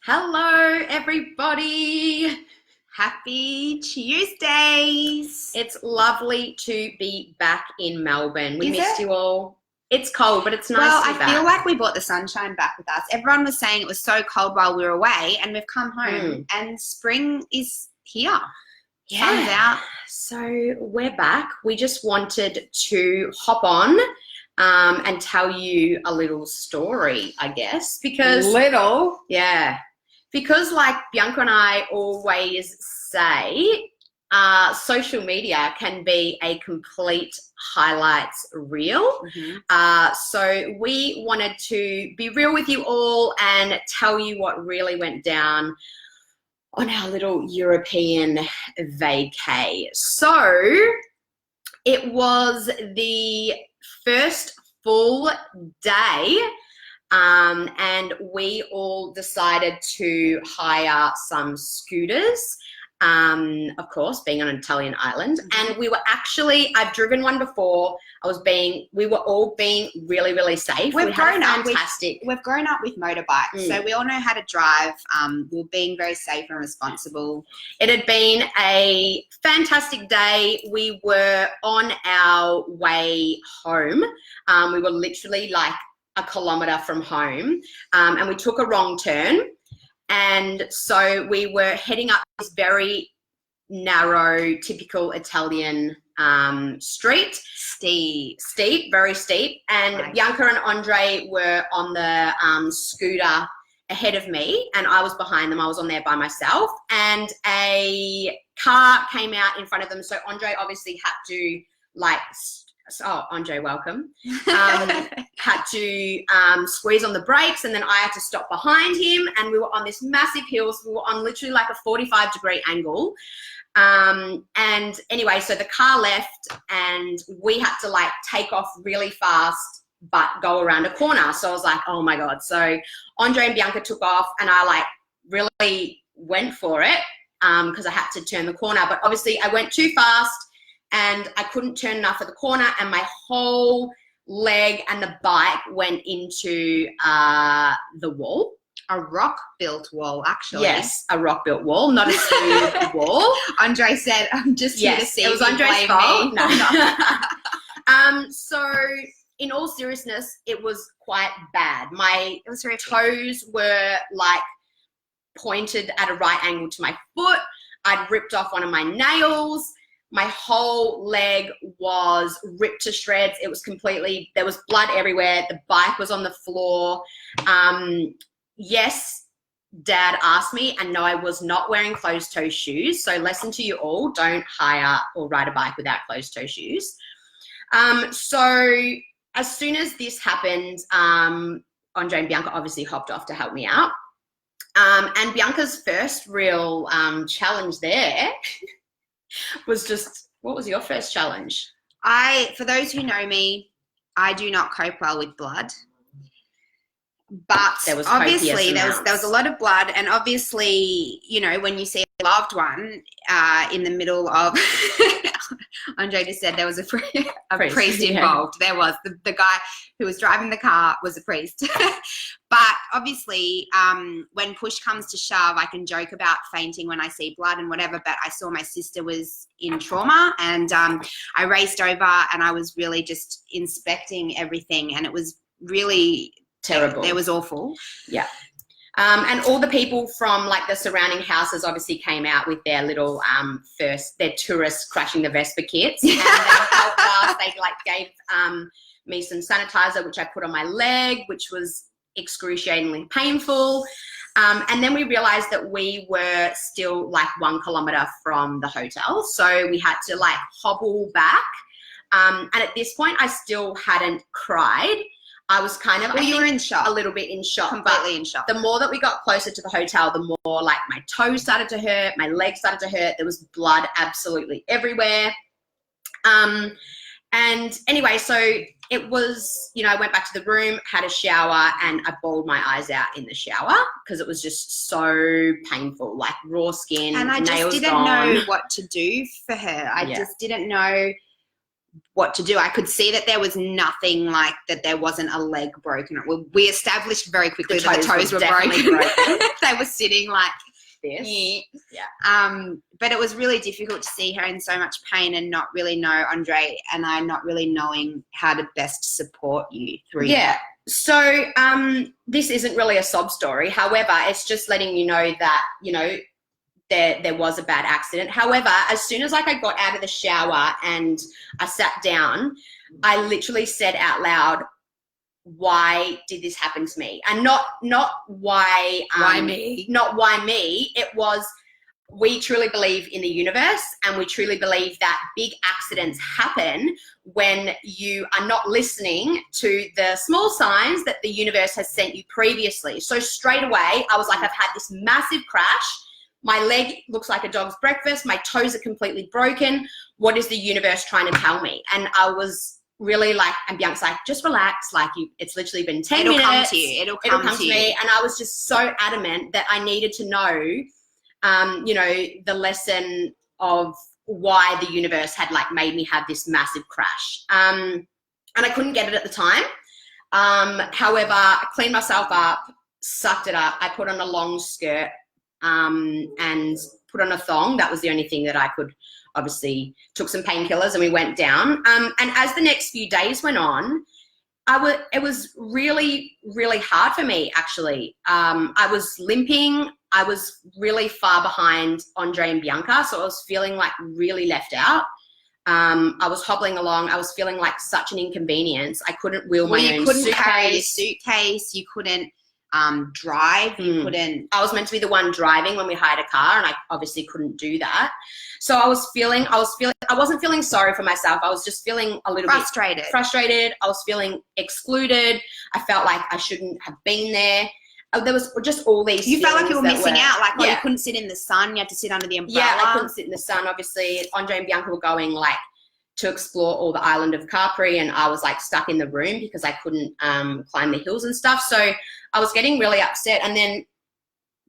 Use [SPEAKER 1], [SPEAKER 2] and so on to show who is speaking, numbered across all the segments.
[SPEAKER 1] Hello, everybody.
[SPEAKER 2] Happy Tuesdays.
[SPEAKER 1] It's lovely to be back in Melbourne. We
[SPEAKER 2] Is
[SPEAKER 1] missed
[SPEAKER 2] it?
[SPEAKER 1] you all. It's cold, but it's nice
[SPEAKER 2] Well,
[SPEAKER 1] to be
[SPEAKER 2] I
[SPEAKER 1] back.
[SPEAKER 2] feel like we brought the sunshine back with us. Everyone was saying it was so cold while we were away, and we've come home and spring is here. Sun's out.
[SPEAKER 1] So we're back. We just wanted to hop on and tell you a little story, I guess, because like Bianca and I always say, social media can be a complete highlights reel. So we wanted to be real with you all and tell you what really went down on our little European vacay. So it was the first full day, and we all decided to hire some scooters, of course, being on an Italian island. And we were actually, I've driven one before. We were all being really, really safe.
[SPEAKER 2] We've grown up with motorbikes, so we all know how to drive. We were being very safe and responsible.
[SPEAKER 1] It had been a fantastic day. We were on our way home. We were literally like a kilometre from home, and we took a wrong turn. And so we were heading up this very narrow, typical Italian street. Steep, very steep. And nice. Bianca and Andre were on the scooter ahead of me, and I was behind them. I was on there by myself, and a car came out in front of them. So Andre obviously had to Andre, welcome. Had to squeeze on the brakes, and then I had to stop behind him, and we were on this massive hill. So we were on literally like a 45-degree angle. And anyway, so the car left, and we had to like take off really fast, but go around a corner. So I was like, oh my God. So Andre and Bianca took off, and I like really went for it because I had to turn the corner. But obviously I went too fast, and I couldn't turn enough at the corner, and my whole leg and the bike went into the wall.
[SPEAKER 2] A rock-built wall, actually.
[SPEAKER 1] Yes, a rock-built wall, not a smooth wall.
[SPEAKER 2] Andre said, I'm just here to see
[SPEAKER 1] it was
[SPEAKER 2] you
[SPEAKER 1] Andre's
[SPEAKER 2] blame
[SPEAKER 1] fault.
[SPEAKER 2] me.
[SPEAKER 1] No. So in all seriousness, it was quite bad. My toes were like pointed at a right angle to my foot. I'd ripped off one of my nails. My whole leg was ripped to shreds. It was there was blood everywhere. The bike was on the floor. Yes, Dad asked me, and no, I was not wearing closed-toe shoes. So lesson to you all, don't hire or ride a bike without closed-toe shoes. So as soon as this happened, Andre and Bianca obviously hopped off to help me out. And Bianca's first real challenge there was just, what was your first challenge?
[SPEAKER 2] For those who know me, I do not cope well with blood. But obviously there was a lot of blood, and obviously, you know, when you see a loved one in the middle of Andre just said there was a priest involved. Yeah. There was the guy who was driving the car was a priest. But obviously, when push comes to shove, I can joke about fainting when I see blood and whatever, but I saw my sister was in trauma, and I raced over, and I was really just inspecting everything, and it was really
[SPEAKER 1] terrible.
[SPEAKER 2] It was awful.
[SPEAKER 1] Yeah. And all the people from like the surrounding houses obviously came out with their little their tourists crashing the Vespa kits. And they helped us. They like gave me some sanitizer, which I put on my leg, which was excruciatingly painful. And then we realized that we were still like 1 kilometer from the hotel. So we had to like hobble back. And at this point, I still hadn't cried. I was kind of,
[SPEAKER 2] you were in shock.
[SPEAKER 1] A little bit in shock.
[SPEAKER 2] Completely in shock.
[SPEAKER 1] The more that we got closer to the hotel, the more like my toes started to hurt, my legs started to hurt. There was blood absolutely everywhere. And anyway, so it was, you know, I went back to the room, had a shower, and I bawled my eyes out in the shower because it was just so painful, like raw skin,
[SPEAKER 2] and I just didn't know what to do for her. I just didn't know what to do. I could see that there was nothing like that. There wasn't a leg broken. We established very quickly that the toes were broken. They were sitting like this. Yeah. But it was really difficult to see her in so much pain and not really know Andre and I not really knowing how to best support you through that.
[SPEAKER 1] So this isn't really a sob story. However, it's just letting you know that, you know, there was a bad accident. However, as soon as like I got out of the shower and I sat down, I literally said out loud, why did this happen to me? And not why
[SPEAKER 2] me?
[SPEAKER 1] Not why me. It was, we truly believe in the universe, and we truly believe that big accidents happen when you are not listening to the small signs that the universe has sent you previously. So straight away, I was like, I've had this massive crash. My leg looks like a dog's breakfast. My toes are completely broken. What is the universe trying to tell me? And I was really like, and Bianca's like, just relax. Like, it's literally been 10 minutes.
[SPEAKER 2] It'll come to you. It'll come to me.
[SPEAKER 1] And I was just so adamant that I needed to know, you know, the lesson of why the universe had like made me have this massive crash. And I couldn't get it at the time. However, I cleaned myself up, sucked it up. I put on a long skirt, and put on a thong. That was the only thing that I could, obviously took some painkillers and we went down. And as the next few days went on, it was really, really hard for me, actually. I was limping. I was really far behind Andre and Bianca, so I was feeling like really left out. I was hobbling along. I was feeling like such an inconvenience. I couldn't wheel my own suitcase. You couldn't carry a suitcase.
[SPEAKER 2] You couldn't drive. You couldn't.
[SPEAKER 1] I was meant to be the one driving when we hired a car, and I obviously couldn't do that. So I wasn't feeling sorry for myself. I was just feeling a little bit frustrated. I was feeling excluded. I felt like I shouldn't have been there. There was just all these.
[SPEAKER 2] You felt like you were missing out. Like, you couldn't sit in the sun. You had to sit under the umbrella.
[SPEAKER 1] Yeah, I couldn't sit in the sun. Obviously, Andre and Bianca were going like to explore all the island of Capri, and I was like stuck in the room because I couldn't climb the hills and stuff. So I was getting really upset. And then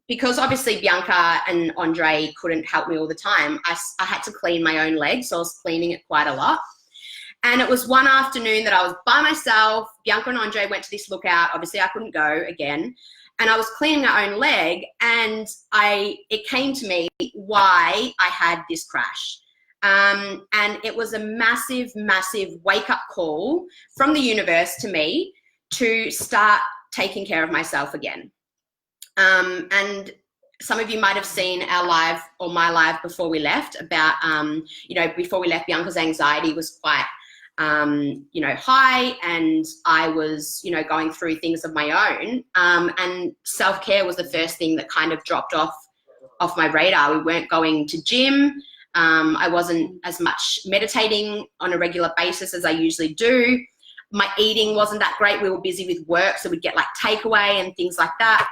[SPEAKER 1] because obviously Bianca and Andre couldn't help me all the time, I had to clean my own legs. So I was cleaning it quite a lot. And it was one afternoon that I was by myself. Bianca and Andre went to this lookout. Obviously I couldn't go again. And I was cleaning my own leg, and it came to me why I had this crash. And it was a massive, massive wake-up call from the universe to me to start taking care of myself again. And some of you might have seen our live or my live before we left about, you know, before we left, Bianca's anxiety was quite, you know, high, and I was, you know, going through things of my own. And self-care was the first thing that kind of dropped off my radar. We weren't going to gym. I wasn't as much meditating on a regular basis as I usually do. My eating wasn't that great. We were busy with work, so we'd get like takeaway and things like that.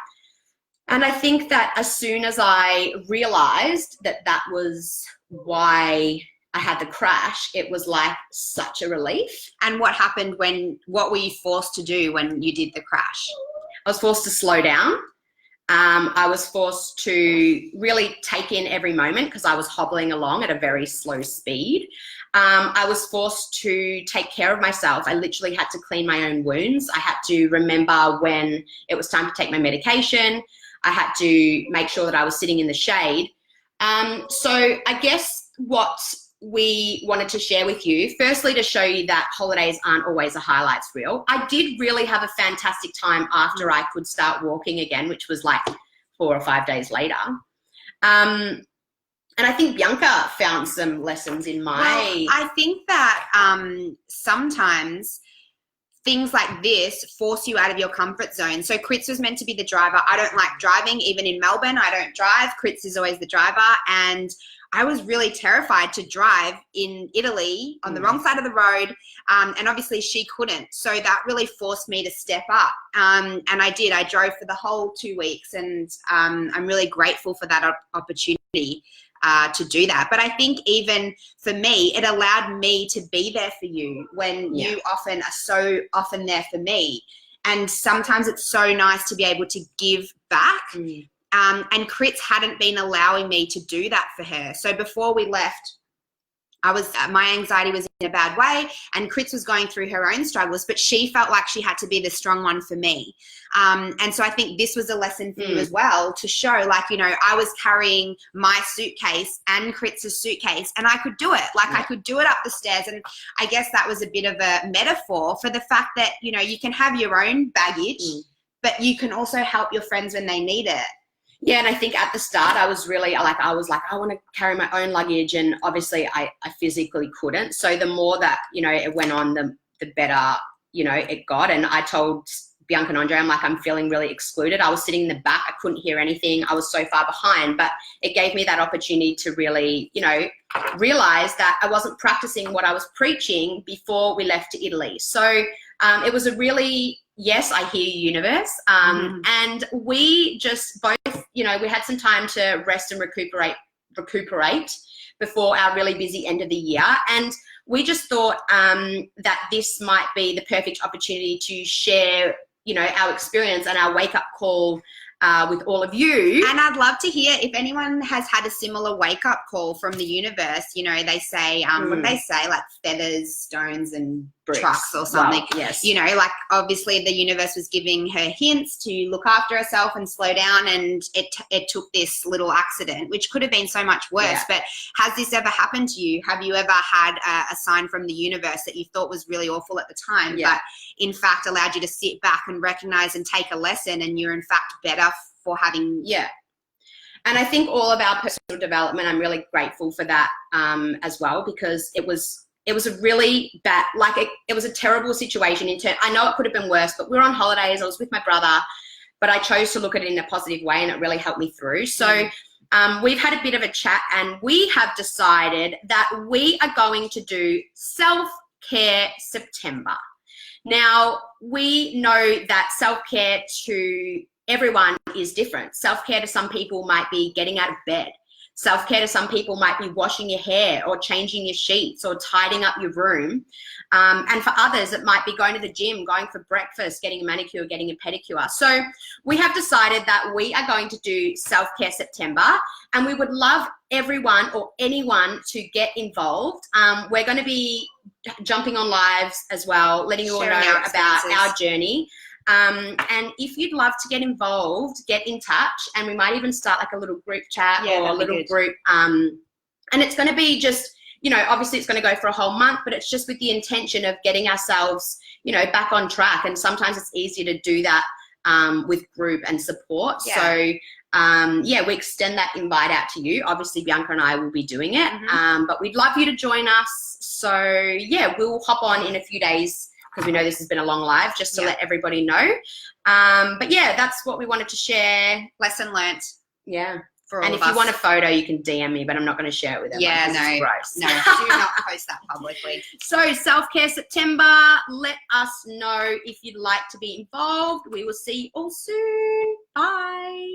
[SPEAKER 1] And I think that as soon as I realized that that was why I had the crash, it was like such a relief.
[SPEAKER 2] And what happened what were you forced to do when you did the crash?
[SPEAKER 1] I was forced to slow down. I was forced to really take in every moment because I was hobbling along at a very slow speed. I was forced to take care of myself. I literally had to clean my own wounds. I had to remember when it was time to take my medication. I had to make sure that I was sitting in the shade. So I guess what we wanted to share with you, firstly, to show you that holidays aren't always a highlights reel. I did really have a fantastic time after I could start walking again, which was like 4 or 5 days later. And I think Bianca found some lessons in my...
[SPEAKER 2] Well, I think that sometimes things like this force you out of your comfort zone. So Kritz was meant to be the driver. I don't like driving. Even in Melbourne, I don't drive. Kritz is always the driver. And I was really terrified to drive in Italy on the wrong side of the road. And obviously she couldn't. So that really forced me to step up. And I did. I drove for the whole 2 weeks. And I'm really grateful for that opportunity to do that. But I think even for me, it allowed me to be there for you when you often are so often there for me. And sometimes it's so nice to be able to give back. And Kritz hadn't been allowing me to do that for her. So before we left, my anxiety was in a bad way, and Kritz was going through her own struggles, but she felt like she had to be the strong one for me. And so I think this was a lesson for you as well, to show, like, you know, I was carrying my suitcase and Kritz's suitcase, and I could do it. Like, I could do it up the stairs. And I guess that was a bit of a metaphor for the fact that, you know, you can have your own baggage, but you can also help your friends when they need it.
[SPEAKER 1] Yeah, and I think at the start I was really like, I want to carry my own luggage, and obviously I physically couldn't. So the more that, you know, it went on, the better, you know, it got. And I told Bianca and Andre, I'm like, I'm feeling really excluded. I was sitting in the back, I couldn't hear anything, I was so far behind, but it gave me that opportunity to really, you know, realize that I wasn't practicing what I was preaching before we left to Italy. So it was a really, yes, I hear you, universe. And we just both, you know, we had some time to rest and recuperate before our really busy end of the year. And we just thought that this might be the perfect opportunity to share, you know, our experience and our wake-up call with all of you.
[SPEAKER 2] And I'd love to hear if anyone has had a similar wake-up call from the universe. You know, they say, what do they say? Like feathers, stones, and
[SPEAKER 1] bricks,
[SPEAKER 2] trucks or something.
[SPEAKER 1] Well, yes.
[SPEAKER 2] You know, like obviously the universe was giving her hints to look after herself and slow down, and it took this little accident, which could have been so much worse. Yeah. But has this ever happened to you? Have you ever had a sign from the universe that you thought was really awful at the time, but in fact allowed you to sit back and recognize and take a lesson, and you're in fact better for having
[SPEAKER 1] And I think all of our personal development, I'm really grateful for that as well, because it was a really bad, like it was a terrible situation. I know it could have been worse, but we were on holidays, I was with my brother, but I chose to look at it in a positive way, and it really helped me through. So we've had a bit of a chat, and we have decided that we are going to do Self-Care September. Now, we know that self-care to everyone is different. Self-care to some people might be getting out of bed. Self-care to some people might be washing your hair or changing your sheets or tidying up your room. And for others, it might be going to the gym, going for breakfast, getting a manicure, getting a pedicure. So we have decided that we are going to do Self-Care September, and we would love everyone or anyone to get involved. We're going to be jumping on lives as well, letting you all know about our journey. And if you'd love to get involved, get in touch, and we might even start like a little group chat or a little group. And it's going to be just, you know, obviously it's going to go for a whole month, but it's just with the intention of getting ourselves, you know, back on track. And sometimes it's easier to do that with group and support. So we extend that invite out to you. Obviously Bianca and I will be doing it, but we'd love you to join us. So yeah, we'll hop on in a few days, because we know this has been a long live, just to let everybody know. But yeah, that's what we wanted to share.
[SPEAKER 2] Lesson learnt.
[SPEAKER 1] Yeah. And if you want a photo, you can DM me, but I'm not going to share it with everyone.
[SPEAKER 2] Yeah,
[SPEAKER 1] no. It's gross.
[SPEAKER 2] No, do not post that publicly.
[SPEAKER 1] So Self-Care September, let us know if you'd like to be involved. We will see you all soon. Bye.